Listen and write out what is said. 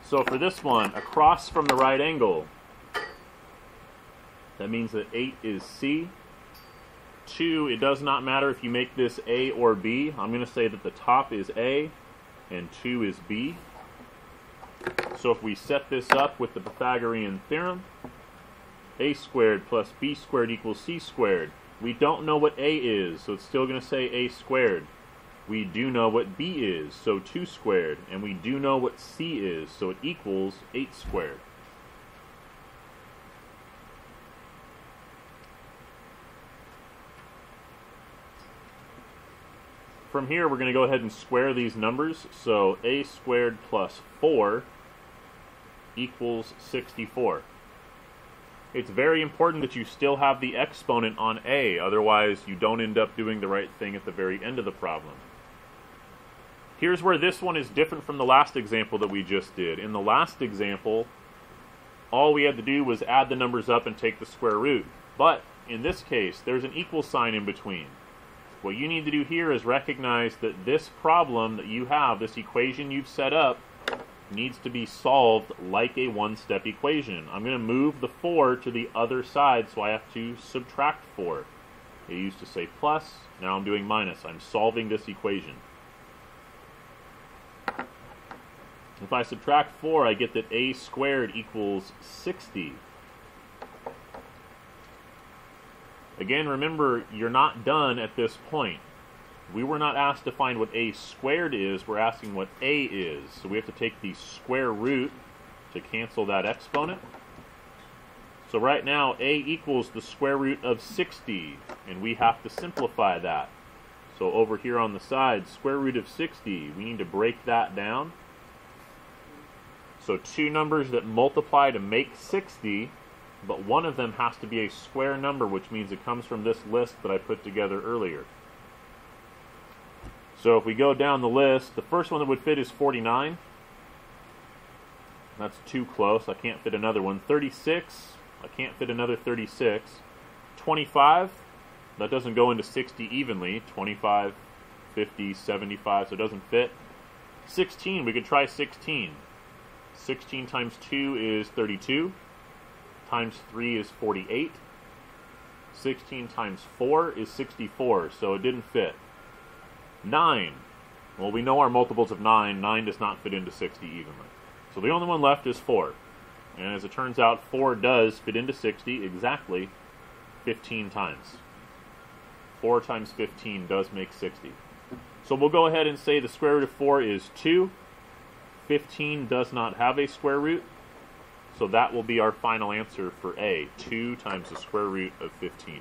So for this one, across from the right angle, that means that 8 is C. 2, it does not matter if you make this A or B. I'm going to say that the top is A and 2 is B. So if we set this up with the Pythagorean theorem, A squared plus B squared equals C squared. We don't know what A is, so it's still going to say A squared. We do know what B is, so 2 squared. And we do know what C is, so it equals 8 squared. From here, we're going to go ahead and square these numbers. So A squared plus 4 equals 64. It's very important that you still have the exponent on A, otherwise you don't end up doing the right thing at the very end of the problem. Here's where this one is different from the last example that we just did. In the last example, all we had to do was add the numbers up and take the square root. But in this case, there's an equal sign in between. What you need to do here is recognize that this problem that you have, this equation you've set up, needs to be solved like a one-step equation. I'm going to move the 4 to the other side, so I have to subtract 4. I used to say plus, now I'm doing minus. I'm solving this equation. If I subtract 4, I get that A squared equals 60. Again, remember, you're not done at this point. We were not asked to find what A squared is, we're asking what A is. So we have to take the square root to cancel that exponent. So right now, A equals the square root of 60, and we have to simplify that. So over here on the side, square root of 60, we need to break that down. So two numbers that multiply to make 60, but one of them has to be a square number, which means it comes from this list that I put together earlier. So if we go down the list, the first one that would fit is 49. That's too close. I can't fit another one. 36. I can't fit another 36. 25. That doesn't go into 60 evenly. 25, 50, 75, so it doesn't fit. 16. We could try 16. 16 times 2 is 32. Times 3 is 48. 16 times 4 is 64, so it didn't fit. 9. Well, we know our multiples of 9. 9 does not fit into 60 evenly. So the only one left is 4. And as it turns out, 4 does fit into 60 exactly 15 times. 4 times 15 does make 60. So we'll go ahead and say the square root of 4 is 2. 15 does not have a square root. So that will be our final answer for A. 2 times the square root of 15.